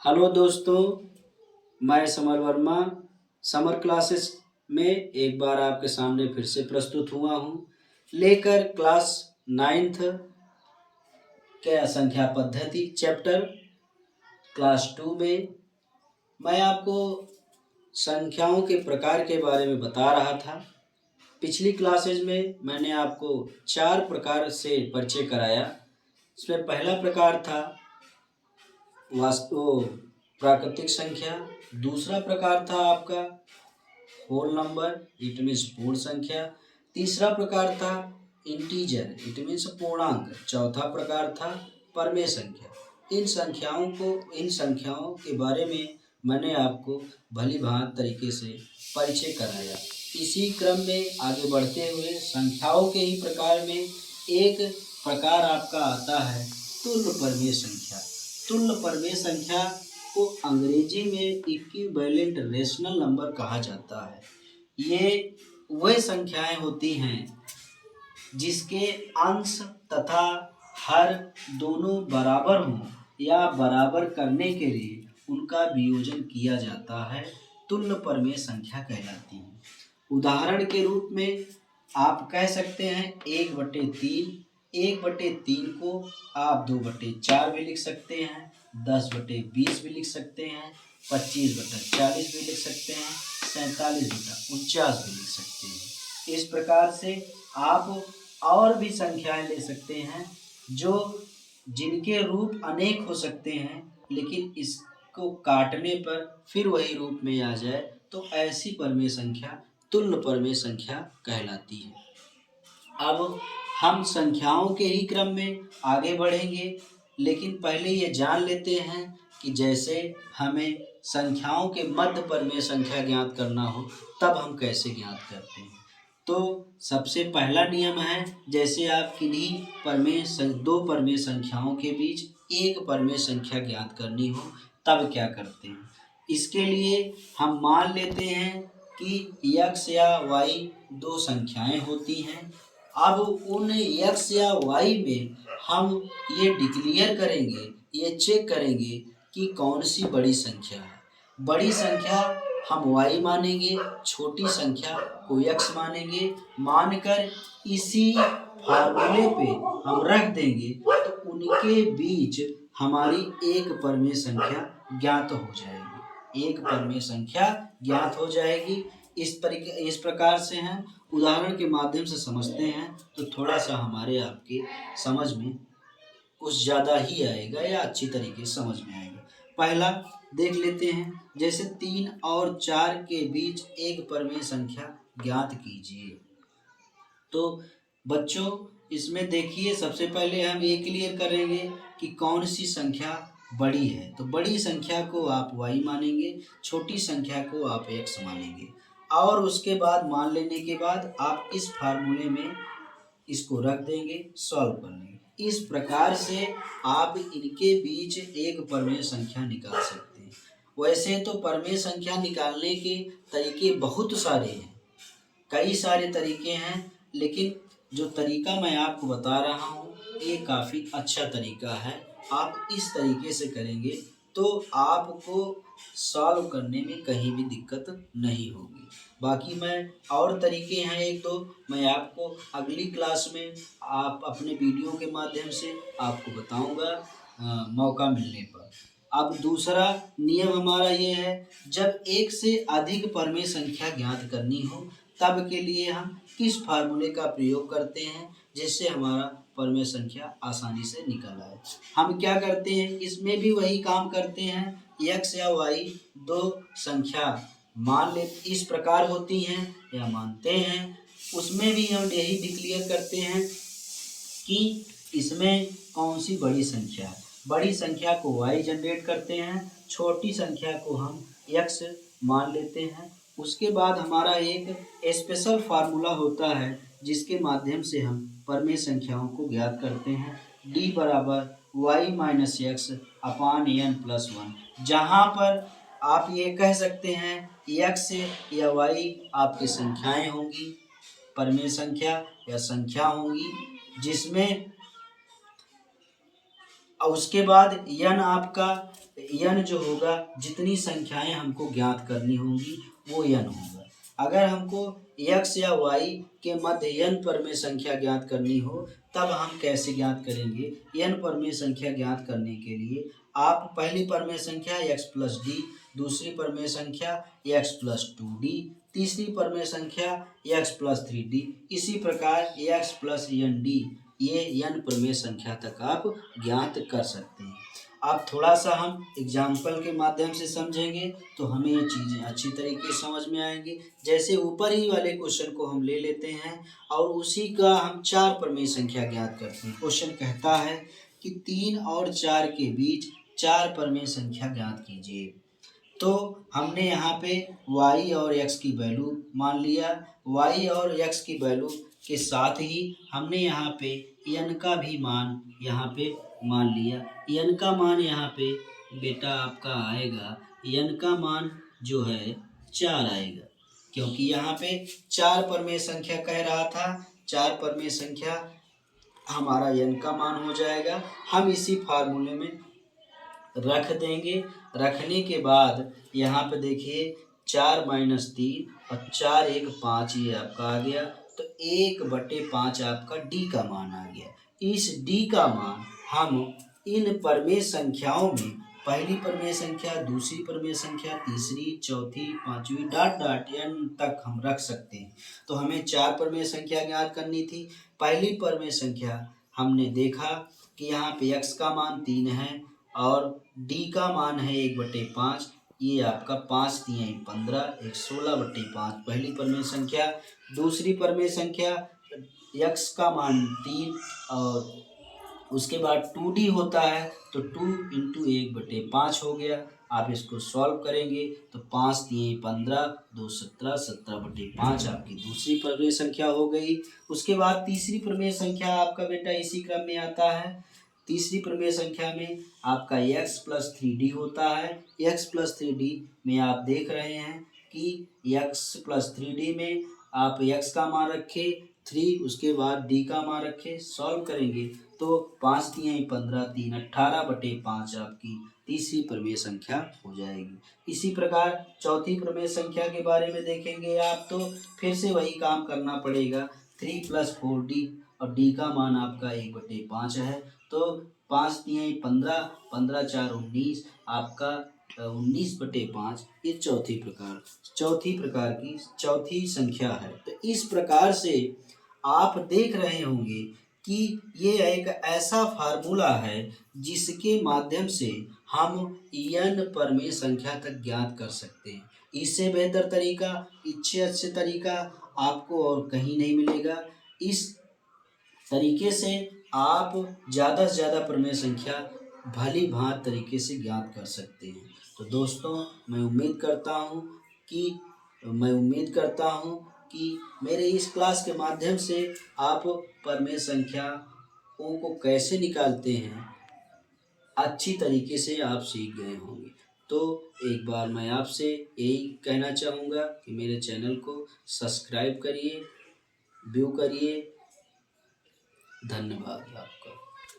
Hello दोस्तों, मैं summer Verma summer classes में एक बार आपके सामने फिर से प्रस्तुत हुआ हूँ लेकर क्लास 9th के संख्या पद्धति चैप्टर क्लास 2 में मैं आपको संख्याओं के प्रकार के बारे में बता रहा था। पिछली क्लासेज में मैंने आपको 4 प्रकार से परिचय कराया। इसमें पहला प्रकार था प्राकृतिक संख्या, दूसरा प्रकार था आपका होल नंबर इट मीन्स पूर्ण संख्या, तीसरा प्रकार था इंटीजर इट मीन्स पूर्णांक, चौथा प्रकार था परमेय संख्या। इन संख्याओं के बारे में मैंने आपको भली भांति तरीके से परिचय कराया। इसी क्रम में आगे बढ़ते हुए संख्याओं के ही प्रकार में एक प्रकार आपका आता है तुल्य परमेय संख्या। तुल्य परमेय संख्या को अंग्रेजी में इक्विवेलेंट रेशनल नंबर कहा जाता है। ये वह संख्याएं होती हैं जिसके अंश तथा हर दोनों बराबर हों या बराबर करने के लिए उनका वियोजन किया जाता है, तुल्य परमेय संख्या कहलाती है। उदाहरण के रूप में आप कह सकते हैं 1/3। 1/3 को आप 2/4 भी लिख सकते हैं, 10/20 भी लिख सकते हैं, 25/40 भी लिख सकते हैं, 47/49 भी लिख सकते हैं। इस प्रकार से आप और भी संख्याएं ले सकते हैं जो जिनके रूप अनेक हो सकते हैं, लेकिन इसको काटने पर फिर वही रूप में आ जाए तो ऐसी परमेय संख्या तुल्य परमेय संख्या कहलाती है। अब हम संख्याओं के ही क्रम में आगे बढ़ेंगे, लेकिन पहले ये जान लेते हैं कि जैसे हमें संख्याओं के मध्य परमेय संख्या ज्ञात करना हो तब हम कैसे ज्ञात करते हैं। तो सबसे पहला नियम है, जैसे आप किन्हीं दो परमेय संख्याओं के बीच एक परमेय संख्या ज्ञात करनी हो तब क्या करते हैं। इसके लिए हम मान लेते हैं कि x या y दो संख्याएं होती हैं। अब उन x या y में हम ये डिक्लेयर करेंगे, ये चेक करेंगे कि कौन सी बड़ी संख्या है। बड़ी संख्या हम y मानेंगे, छोटी संख्या को x मानेंगे, मानकर इसी फार्मूले पे हम रख देंगे तो उनके बीच हमारी एक परमेय संख्या ज्ञात हो जाएगी। एक परमेय संख्या ज्ञात हो जाएगी। इस प्रकार से हम उदाहरण के माध्यम से समझते हैं तो थोड़ा सा हमारे आपके समझ में कुछ ज़्यादा ही आएगा या अच्छी तरीके से समझ में आएगा। पहला देख लेते हैं, जैसे 3 और 4 के बीच एक परमेय संख्या ज्ञात कीजिए। तो बच्चों इसमें देखिए, सबसे पहले हम ये क्लियर करेंगे कि कौन सी संख्या बड़ी है। तो बड़ी संख्या को आप y मानेंगे, छोटी संख्या को आप x मानेंगे, और उसके बाद मान लेने के बाद आप इस फार्मूले में इसको रख देंगे, सॉल्व कर लेंगे। इस प्रकार से आप इनके बीच एक परमेय संख्या निकाल सकते हैं। वैसे तो परमेय संख्या निकालने के तरीके बहुत सारे हैं, कई सारे तरीके हैं, लेकिन जो तरीका मैं आपको बता रहा हूँ ये काफ़ी अच्छा तरीका है। आप इस तरीके से करेंगे तो आपको सॉल्व करने में कहीं भी दिक्कत नहीं होगी। बाकी मैं और तरीके हैं एक दो, मैं आपको अगली क्लास में आप अपने वीडियो के माध्यम से आपको बताऊंगा मौका मिलने पर। अब दूसरा नियम हमारा ये है, जब एक से अधिक परमेय संख्या ज्ञात करनी हो तब के लिए हम किस फार्मूले का प्रयोग करते हैं जिससे हमारा परमेय संख्या आसानी से निकल आए। हम क्या करते हैं, इसमें भी वही काम करते हैं। x या y दो संख्या मान ले इस प्रकार होती हैं या मानते हैं, उसमें भी हम यही डिक्लेयर करते हैं कि इसमें कौन सी बड़ी संख्या है। बड़ी संख्या को y जनरेट करते हैं, छोटी संख्या को हम x मान लेते हैं। उसके बाद हमारा एक स्पेशल फार्मूला होता है जिसके माध्यम से हम परमेय संख्याओं को ज्ञात करते हैं, d बराबर y-x/n+1, जहाँ पर आप ये कह सकते हैं x या y आपकी संख्याएं होंगी, परमेय संख्या या संख्या होंगी, जिसमें और उसके बाद यन आपका, यन जो होगा, जितनी संख्याएं हमको ज्ञात करनी होंगी वो यन होगा। अगर हमको x या y के मध्य n परमेय संख्या ज्ञात करनी हो तब हम कैसे ज्ञात करेंगे? n परमेय संख्या ज्ञात करने के लिए आप पहली परमेय संख्या x प्लस डी, दूसरी परमेय संख्या x प्लस टू डी, तीसरी परमेय संख्या x प्लस थ्री डी, इसी प्रकार x प्लस एन डी, ये n परमेय संख्या तक आप ज्ञात कर सकते हैं। अब थोड़ा सा हम एग्जाम्पल के माध्यम से समझेंगे तो हमें ये चीज़ें अच्छी तरीके से समझ में आएंगी। जैसे ऊपर ही वाले क्वेश्चन को हम ले लेते हैं और उसी का हम चार परमेय संख्या ज्ञात करते हैं। क्वेश्चन कहता है कि 3 और 4 के बीच चार परमेय संख्या ज्ञात कीजिए। तो हमने यहाँ पे y और x की वैल्यू मान लिया, y और x की वैल्यू के साथ ही हमने यहाँ पे n का भी मान यहाँ पे मान लिया। n का मान यहाँ पे बेटा आपका आएगा, n का मान जो है 4 आएगा, क्योंकि यहाँ पे चार परमेय संख्या कह रहा था। चार परमेय संख्या हमारा n का मान हो जाएगा। हम इसी फार्मूले में रख देंगे। रखने के बाद यहाँ पे देखिए 4 माइनस 3 और 4 1 5 ये आपका आ गया, तो 1/5 आपका डी का मान आ गया। इस डी का मान हम इन परमेय संख्याओं में पहली परमेय संख्या, दूसरी परमेय संख्या, तीसरी, चौथी, पांचवी डॉट डॉट एन तक हम रख सकते हैं। तो हमें चार परमेय संख्या ज्ञात करनी थी। पहली परमेय संख्या हमने देखा कि यहाँ पे x का मान 3 है और d का मान है 1/5। ये आपका 5 3 15, 16/5 पहली परमेय संख्या। दूसरी परमेय संख्या x का मान 3 और उसके बाद 2d होता है, तो 2 इंटू 1/5 हो गया। आप इसको सॉल्व करेंगे तो 5 3 15, 2 17, 17/5 आपकी दूसरी परमेय संख्या हो गई। उसके बाद तीसरी परमेय संख्या आपका बेटा इसी क्रम में आता है। तीसरी परमेय संख्या में आपका x प्लस थ्री डी होता है। x प्लस थ्री डी में आप देख रहे हैं कि x प्लस थ्री डी में आप x का मान रखे 3, उसके बाद d का मान रखे, सॉल्व करेंगे तो 5 3 15, 3 18/5 आपकी तीसरी परमेय संख्या हो जाएगी। इसी प्रकार चौथी परमेय संख्या के बारे में देखेंगे आप तो फिर से वही काम करना पड़ेगा। 3 + 4d और d का मान आपका 1/5 है, तो 5 3 15, 15 4 19 आपका 19/5 ये चौथी प्रकार की चौथी संख्या है। तो इस प्रकार से आप देख रहे होंगे कि ये एक ऐसा फार्मूला है जिसके माध्यम से हम n परमेय संख्या तक ज्ञात कर सकते हैं। इससे बेहतर तरीका, इससे अच्छे तरीका आपको और कहीं नहीं मिलेगा। इस तरीके से आप ज़्यादा से ज़्यादा परमेय संख्या भली भांति तरीके से ज्ञात कर सकते हैं। तो दोस्तों मैं उम्मीद करता हूँ कि मेरे इस क्लास के माध्यम से आप परमेय संख्याओं को कैसे निकालते हैं अच्छी तरीके से आप सीख गए होंगे। तो एक बार मैं आपसे यही कहना चाहूँगा कि मेरे चैनल को सब्सक्राइब करिए, व्यू करिए। धन्यवाद आपका।